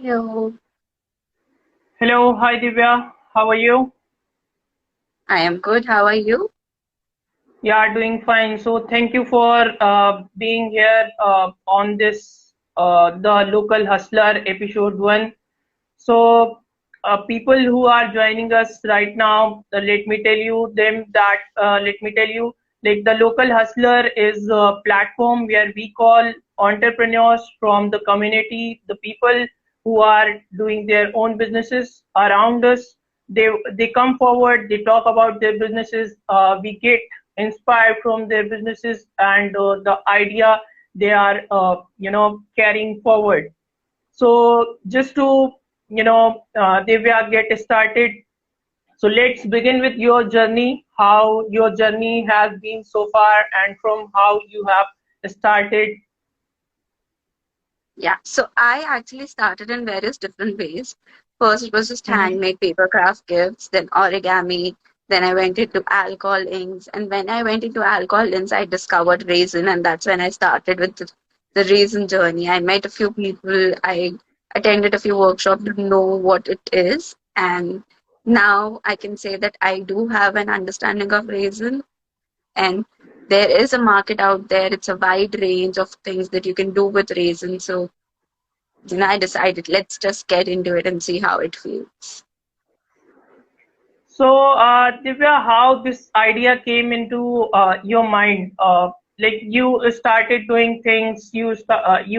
Hello, Hello, hi Divya. How are you? I am good. How are you? Yeah, doing fine. So thank you for being here on this the local hustler episode one. So people who are joining us right now, let me tell you like the local hustler is a platform where we call entrepreneurs from the community, the people who are doing their own businesses around us. They come forward, they talk about their businesses. We get inspired from their businesses and the idea they are carrying forward. So just to Divya, get started. So let's begin with your journey, how your journey has been so far, and from how you have started. Yeah, so I actually started in various different ways. First, it was just Mhm. handmade paper craft gifts, then origami, then I went into alcohol inks. And when I went into alcohol inks, I discovered resin, and that's when I started with the resin journey. I met a few people, I attended a few workshops to know what it is. And now I can say that I do have an understanding of resin, and there is a market out there. It's a wide range of things that you can do with resin. So then I decided, let's just get into it and see how it feels. So Divya, how this idea came into your mind? Like you started doing things, you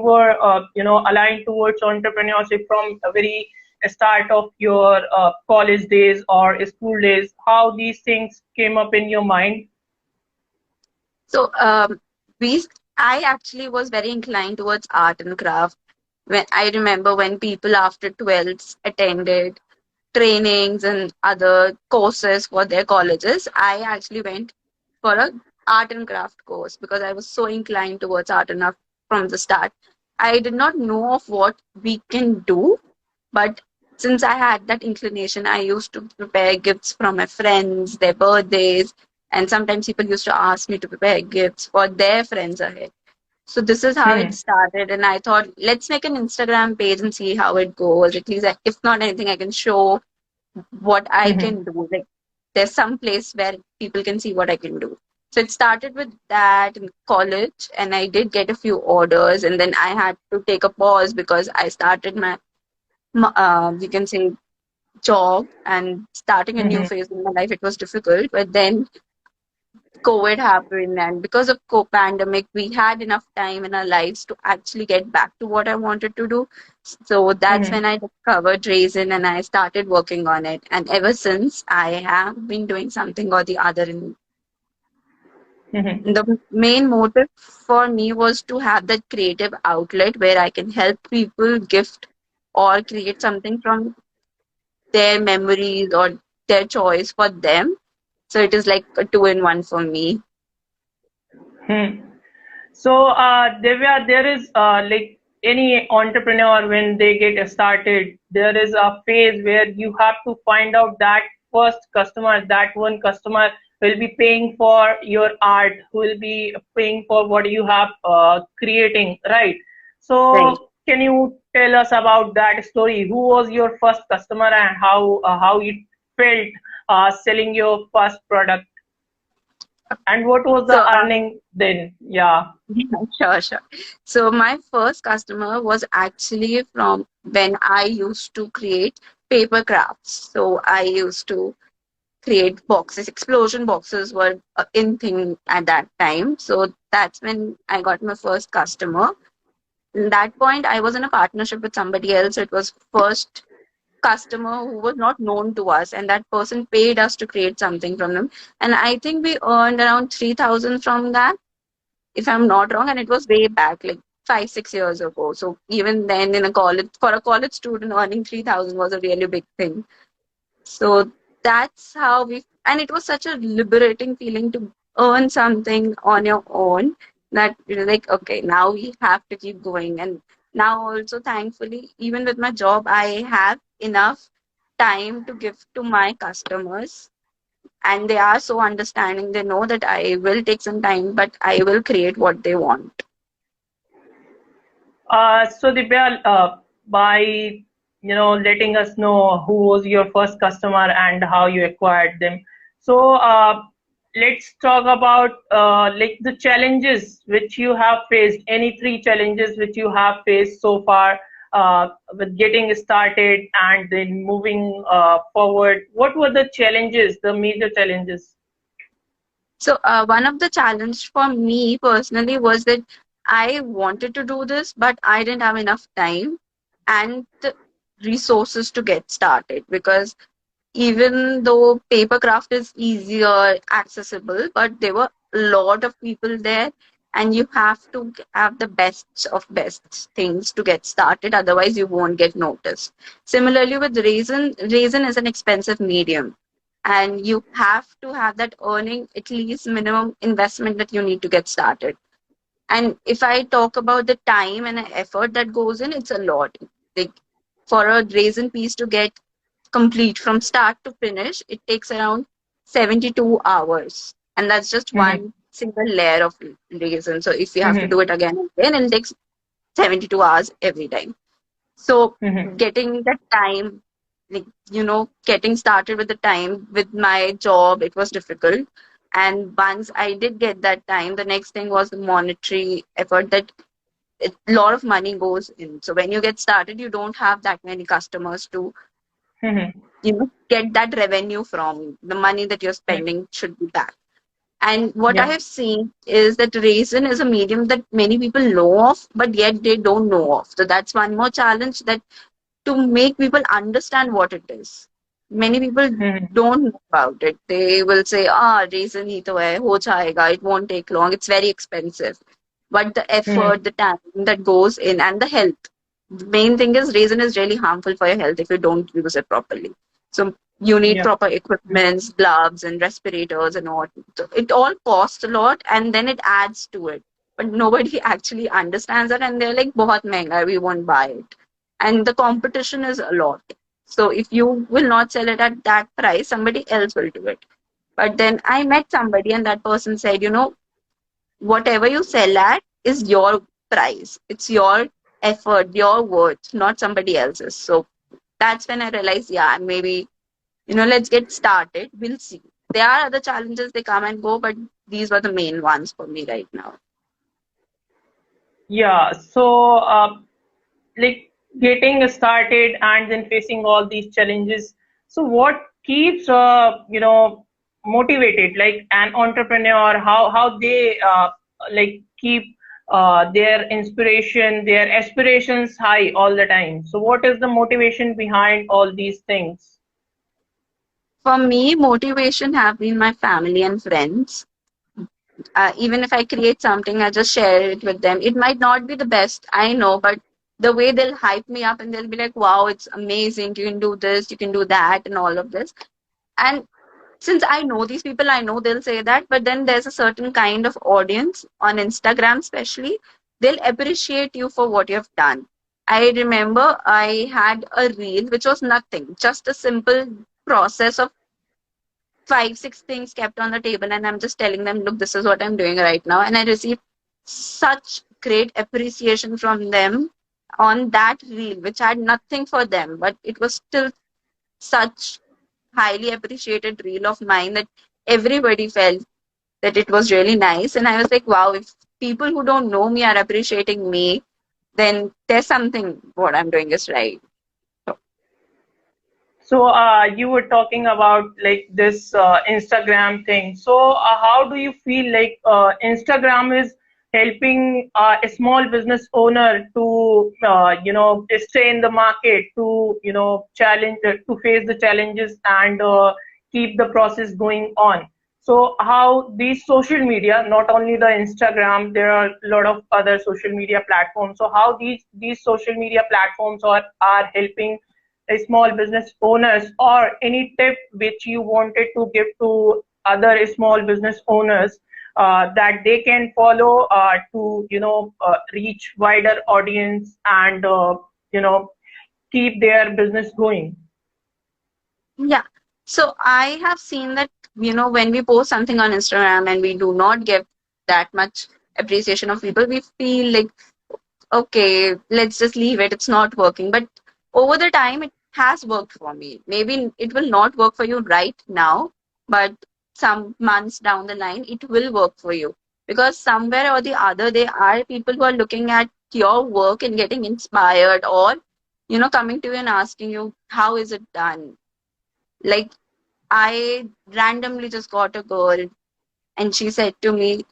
were aligned towards entrepreneurship from a very start of your college days or school days. How these things came up in your mind? So we, I actually was very inclined towards art and craft. When I remember when people after 12th attended trainings and other courses for their colleges, I actually went for a art and craft course because I was so inclined towards art and craft from the start. I did not know of what we can do, but since I had that inclination, I used to prepare gifts from my friends, their birthdays, and sometimes people used to ask me to prepare gifts for their friends ahead. So this is how it Hmm. started, and I thought, let's make an Instagram page and see how it goes. At least, if not anything, I can show what I Hmm. can do. Like, there's some place where people can see what I can do. So it started with that in college, and I did get a few orders, and then I had to take a pause because I started my, you can say, job, and starting a new Hmm. phase in my life. It was difficult, but then COVID happened, and because of pandemic, we had enough time in our lives to actually get back to what I wanted to do. So that's Hmm. when I discovered Raisin and I started working on it. And ever since, I have been doing something or the other. Hmm. The main motive for me was to have that creative outlet where I can help people gift or create something from their memories or their choice for them. So it is like a two in one for me. Hmm. So, Divya, there is like any entrepreneur when they get started, there is a phase where you have to find out that first customer, that one customer will be paying for your art, who will be paying for what you have creating, right? Right. So, can you tell us about that story? Who was your first customer and how it felt selling your first product? And what was the So earning then? Yeah. sure, sure. So my first customer was actually from when I used to create paper crafts. So I used to create boxes. Explosion boxes were in thing at that time. So that's when I got my first customer. In that point, I was in a partnership with somebody else. It was first customer who was not known to us, and that person paid us to create something from them. And I think we earned around 3,000 from that, if I'm not wrong, and it was way back, like 5, 6 years ago. So even then, in a college, for a college student, earning 3,000 was a really big thing. So that's how we, and it was such a liberating feeling to earn something on your own that you're like, okay, now we have to keep going. And now also, thankfully, even with my job, I have enough time to give to my customers, and they are so understanding. They know that I will take some time, but I will create what they want. So Divya, by letting us know who was your first customer and how you acquired them. So let's talk about like the challenges which you have faced. Any three challenges which you have faced so far with getting started and then moving forward. What were the challenges, the major challenges? So one of the challenge for me personally was that I wanted to do this, but I didn't have enough time and the resources to get started, because even though paper craft is easier, accessible, but there were a lot of people there, and you have to have the best of best things to get started. Otherwise, you won't get noticed. Similarly, with resin is an expensive medium, and you have to have that earning at least minimum investment that you need to get started. And if I talk about the time and the effort that goes in, it's a lot. Like for a resin piece to get complete from start to finish, it takes around 72 hours. And that's just Mm-hmm. one single layer of resin. So if you have to Mm-hmm. do it again and again, it takes 72 hours every time. So Mm-hmm. getting that time, like, getting started with the time with my job, it was difficult. And once I did get that time, the next thing was the monetary effort that a lot of money goes in. So when you get started, you don't have that many customers to Mm-hmm. get that revenue from. The money that you're spending should be back. And what I Yeah. have seen is that resin is a medium that many people know of, but yet they don't know of. So that's one more challenge, that to make people understand what it is. Many people Mm-hmm. don't know about it. They will say, resin hi to hai, ho jayega, it won't take long, it's very expensive. But the effort, Mm-hmm. the time that goes in, and the health. The main thing is resin is really harmful for your health if you don't use it properly. So you need Yeah. proper equipments, gloves, and respirators and all. So it all costs a lot, and then it adds to it. But nobody actually understands that, and they're like, "बहुत महंगा है, we won't buy it." And the competition is a lot. So if you will not sell it at that price, somebody else will do it. But then I met somebody, and that person said, whatever you sell at is your price. It's your effort, your worth, not somebody else's. So that's when I realized, yeah, maybe, let's get started. We'll see. There are other challenges, they come and go, but these were the main ones for me right now. Yeah. So like getting started and then facing all these challenges. So what keeps motivated like an entrepreneur? How they like keep their inspiration, their aspirations high all the time? So what is the motivation behind all these things? For me, motivation have been my family and friends. Even if I create something, I just share it with them. It might not be the best, I know, but the way they'll hype me up and they'll be like, wow, it's amazing. You can do this, you can do that, and all of this. And since I know these people, I know they'll say that, but then there's a certain kind of audience on Instagram, especially, they'll appreciate you for what you have done. I remember I had a reel which was nothing, just a simple process of five, six things kept on the table, and I'm just telling them, look, this is what I'm doing right now. And I received such great appreciation from them on that reel, which had nothing for them, but it was still such highly appreciated reel of mine that everybody felt that it was really nice. And I was like, wow, if people who don't know me are appreciating me, then there's something what I'm doing is right. So, So you were talking about like this Instagram thing. So how do you feel like Instagram is helping a small business owner to stay in the market, to challenge, to face the challenges and keep the process going on? So how these social media, not only the Instagram, there are a lot of other social media platforms. So how these social media platforms are helping small business owners, or any tip which you wanted to give to other small business owners that they can follow to reach wider audience and you know keep their business going. yeah. So I have seen that, when we post something on Instagram and we do not get that much appreciation of people, we feel like, okay, let's just leave it. It's not working. But over the time it has worked for me. Maybe it will not work for you right now, but some months down the line it will work for you, because somewhere or the other there are people who are looking at your work and getting inspired, or coming to you and asking you how is it done. Like, I randomly just got a girl and she said to me,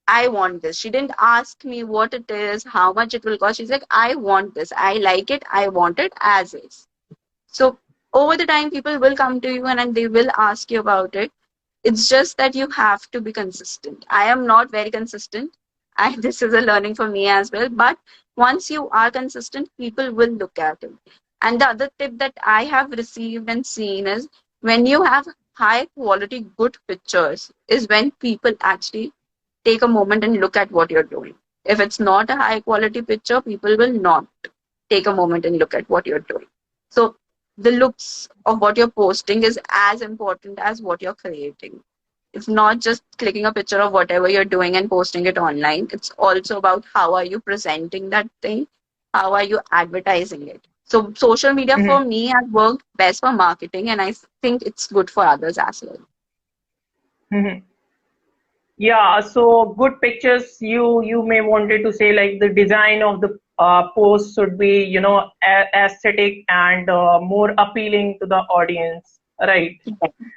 I want this. She didn't ask me what it is, how much it will cost. She's like, I want this, I like it, I want it as is. So over the time, people will come to you and they will ask you about it. It's just that you have to be consistent. I am not very consistent. This is a learning for me as well. But once you are consistent, people will look at it. And the other tip that I have received and seen is, when you have high quality, good pictures, is when people actually take a moment and look at what you're doing. If it's not a high quality picture, people will not take a moment and look at what you're doing. So the looks of what you're posting is as important as what you're creating. It's not just clicking a picture of whatever you're doing and posting it online. It's also about how are you presenting that thing, how are you advertising it. So social media for Mhm. me has worked best for marketing, and I think it's good for others as well. Mhm. Yeah, so good pictures. You may wanted to say like the design of the post should be, aesthetic and more appealing to the audience, right?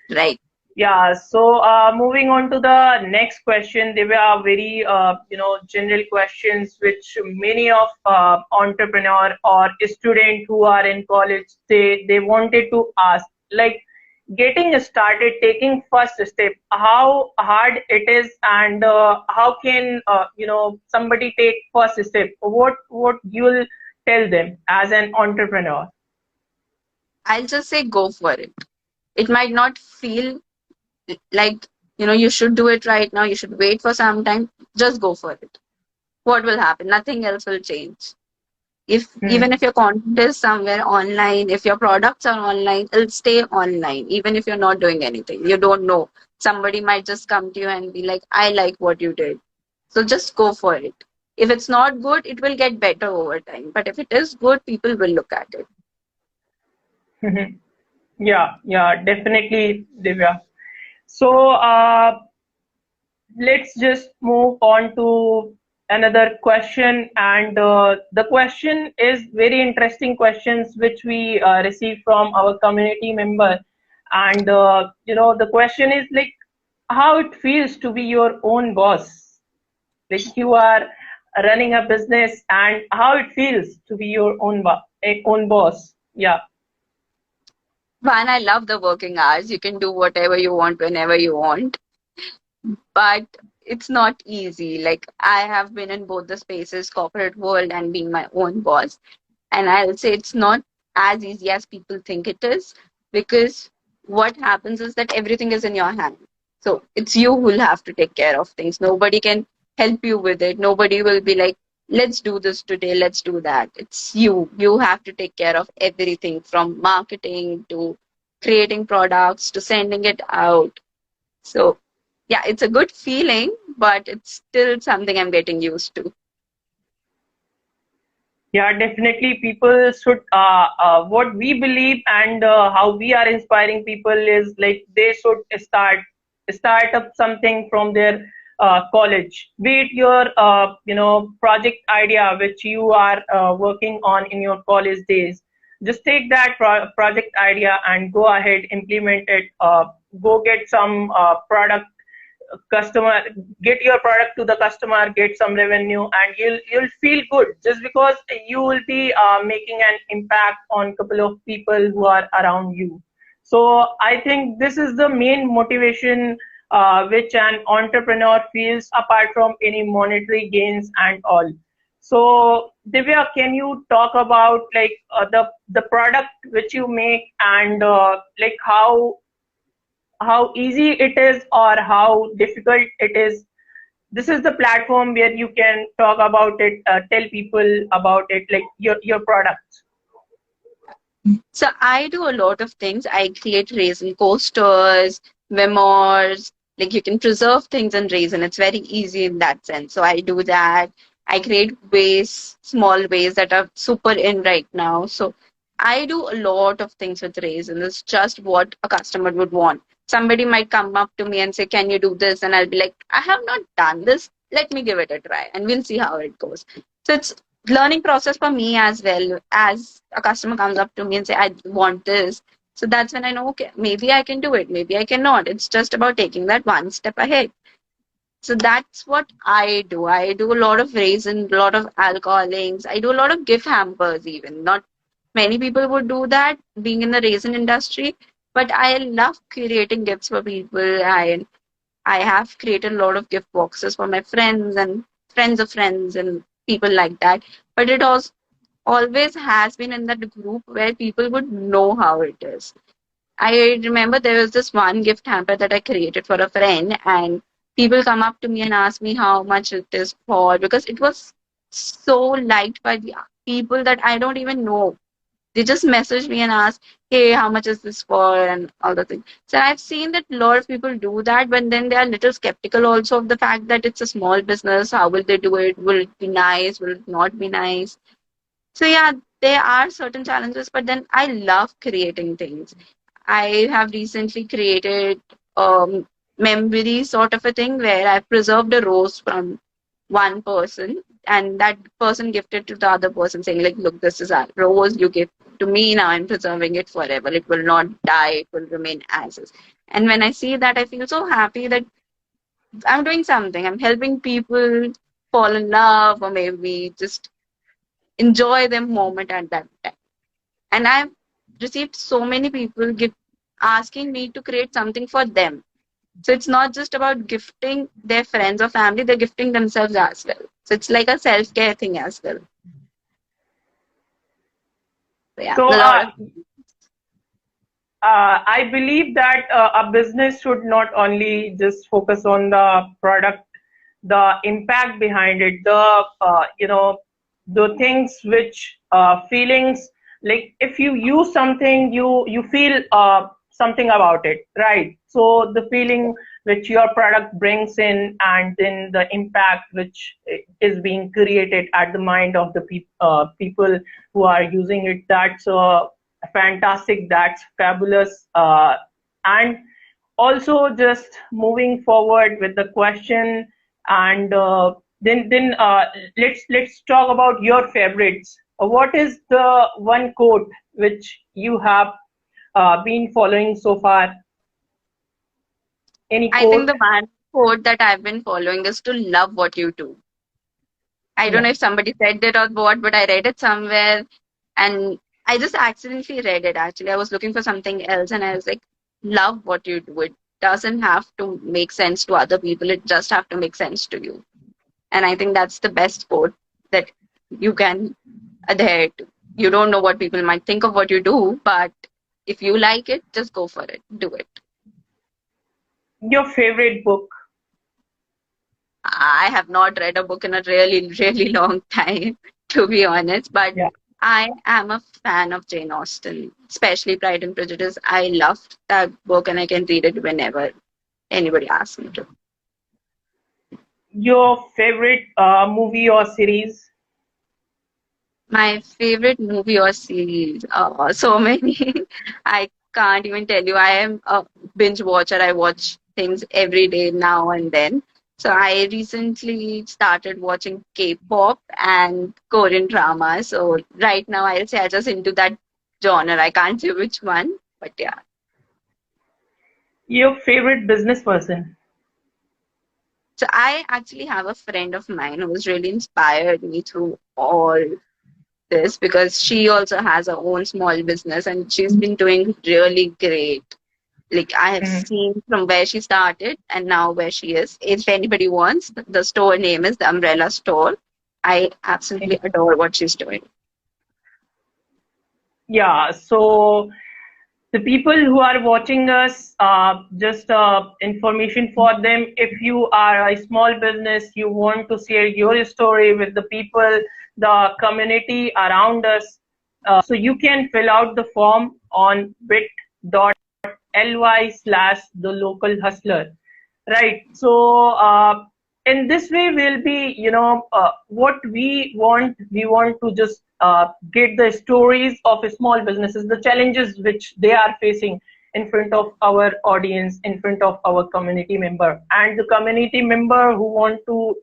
Right. Yeah, so moving on to the next question, there were very general questions which many of entrepreneur or student who are in college they wanted to ask, like getting started, taking first step, how hard it is, and how can somebody take first step? What you'll tell them as an entrepreneur? I'll just say go for it. It might not feel like, you should do it right now, you should wait for some time. Just go for it. What will happen? Nothing else will change. If Hmm. even if your content is somewhere online, if your products are online, it'll stay online. Even if you're not doing anything, you don't know, somebody might just come to you and be like, I like what you did. So just go for it. If it's not good, it will get better over time, but if it is good, people will look at it. Yeah, yeah, definitely, Divya. So let's just move on to another question, and the question is very interesting questions which we receive from our community member, and the question is like how it feels to be your own boss, like you are running a business, and how it feels to be your own boss. Yeah. One, I love the working hours. You can do whatever you want whenever you want, but it's not easy. Like, I have been in both the spaces, corporate world and being my own boss. And I'll say it's not as easy as people think it is, because what happens is that everything is in your hand. So it's you who'll have to take care of things. Nobody can help you with it. Nobody will be like, let's do this today, let's do that. It's you. You have to take care of everything, from marketing to creating products to sending it out. So yeah, it's a good feeling, but it's still something I'm getting used to. Yeah, definitely. People should, what we believe and how we are inspiring people is like they should start up something from their college. Be it your, project idea which you are working on in your college days. Just take that project idea and go ahead, implement it. Go get some product customer, get your product to the customer, get some revenue, and you'll feel good just because you will be making an impact on a couple of people who are around you. So I think this is the main motivation which an entrepreneur feels apart from any monetary gains and all. So Divya, can you talk about like the product which you make, and like how easy it is or how difficult it is? This is the platform where you can talk about it, tell people about it, like your products. So I do a lot of things. I create resin coasters, memoirs. Like, you can preserve things in resin. It's very easy in that sense. So I do that. I create ways, small ways that are super in right now. So I do a lot of things with raisin. It's just what a customer would want. Somebody might come up to me and say, "Can you do this?" And I'll be like, "I have not done this. Let me give it a try, and we'll see how it goes." So it's learning process for me as well. As a customer comes up to me and say, "I want this," so that's when I know, okay, maybe I can do it, maybe I cannot. It's just about taking that one step ahead. So that's what I do. I do a lot of raisin, a lot of alcoholings. I do a lot of gift hampers even. Not many people would do that being in the raisin industry, but I love creating gifts for people. I have created a lot of gift boxes for my friends and friends of friends and people like that. But it also always has been in that group where people would know how it is. I remember there was this one gift hamper that I created for a friend, and people come up to me and ask me how much it is for because it was so liked by the people that I don't even know. They just message me and ask, "Hey, how much is this for?" and all the things. So I've seen that a lot of people do that, but then they are a little skeptical also of the fact that it's a small business. How will they do it? Will it be nice? Will it not be nice? So yeah, there are certain challenges, but then I love creating things. I have recently created memory sort of a thing where I preserved a rose from one person and that person gifted to the other person saying like, look, this is a rose you give to me, now I'm preserving it forever. It will not die, it will remain as is. And when I see that, I feel so happy that I'm doing something. I'm helping people fall in love or maybe just enjoy their moment at that time. And I've received so many people asking me to create something for them. So it's not just about gifting their friends or family, they're gifting themselves as well. So it's like a self care thing as well. So yeah, So a lot of I believe that a business should not only just focus on the product, the impact behind it, the things which feelings, like if you use something, you feel something about it, right? So the feeling which your product brings in, and then the impact which is being created at the mind of the people who are using it, that's fantastic, that's fabulous. And also just moving forward with the question, and then let's talk about your favorites. What is the one quote which you have been following so far? Any I think quote? the one quote that I've been following is to love what you do. I don't Yeah. know if somebody said it or what, but I read it somewhere and I just accidentally read it actually. I was looking for something else and I was like, love what you do. It doesn't have to make sense to other people, it just have to make sense to you. And I think that's the best quote that you can adhere to. You don't know what people might think of what you do, but if you like it, just go for it. Do it. Your favorite book? I have not read a book in a really, really long time, to be honest, but Yeah. I am a fan of Jane Austen, especially Pride and Prejudice. I loved that book and I can read it whenever anybody asks me to. Your favorite movie or series? My favorite movie or series, so many. I can't even tell you. I am a binge watcher. I watch things every day now and then. So I recently started watching K-pop and Korean drama. So right now I'll say I just into that genre. I can't say which one, but yeah. Your favorite business person? So I actually have a friend of mine who has really inspired me through all this because she also has her own small business and she's been doing really great. Like I have Mhm. seen from where she started and now where she is. If anybody wants, the store name is the Umbrella Store. I absolutely adore what she's doing. Yeah, so the people who are watching us, just information for them. If you are a small business, you want to share your story with the people, the community around us, so you can fill out the form on bit.ly/the local hustler. Right. So in this way we'll be, what we want to just get the stories of small businesses, the challenges which they are facing in front of our audience, in front of our community member, and the community member who want to,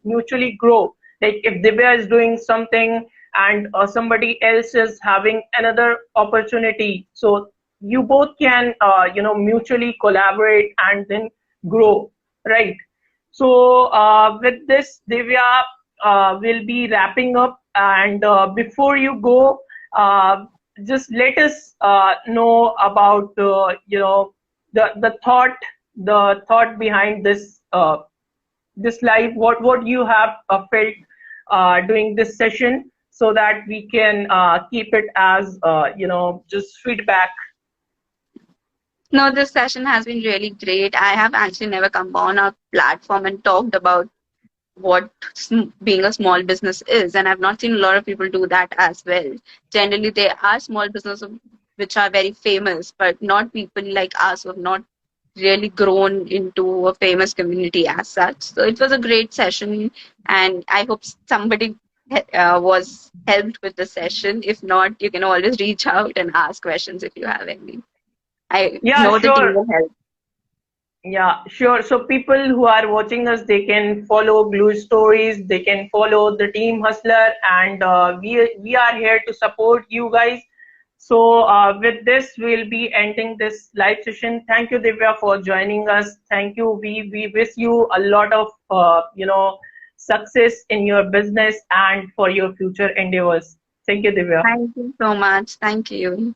mutually grow. Like if Divya is doing something and somebody else is having another opportunity, so you both can, mutually collaborate and then grow, right? So with this, Divya, will be wrapping up. And before you go, just let us know about, the thought behind this live. What you have felt during this session, so that we can keep it as, just feedback. No, this session has been really great. I have actually never come on a platform and talked about what being a small business is, and I've not seen a lot of people do that as well. Generally, there are small businesses which are very famous, but not people like us who have not really grown into a famous community as such. So it was a great session, and I hope somebody was helped with the session. If not, you can always reach out and ask questions if you have any. I Yeah, know the team sure. will help. Yeah, sure. So people who are watching us, they can follow Gluestories, they can follow the Team Hustler, and we are here to support you guys. So with this, we'll be ending this live session. Thank you, Divya, for joining us. Thank you. We wish you a lot of success in your business and for your future endeavors. Thank you, Divya. Thank you so much. Thank you.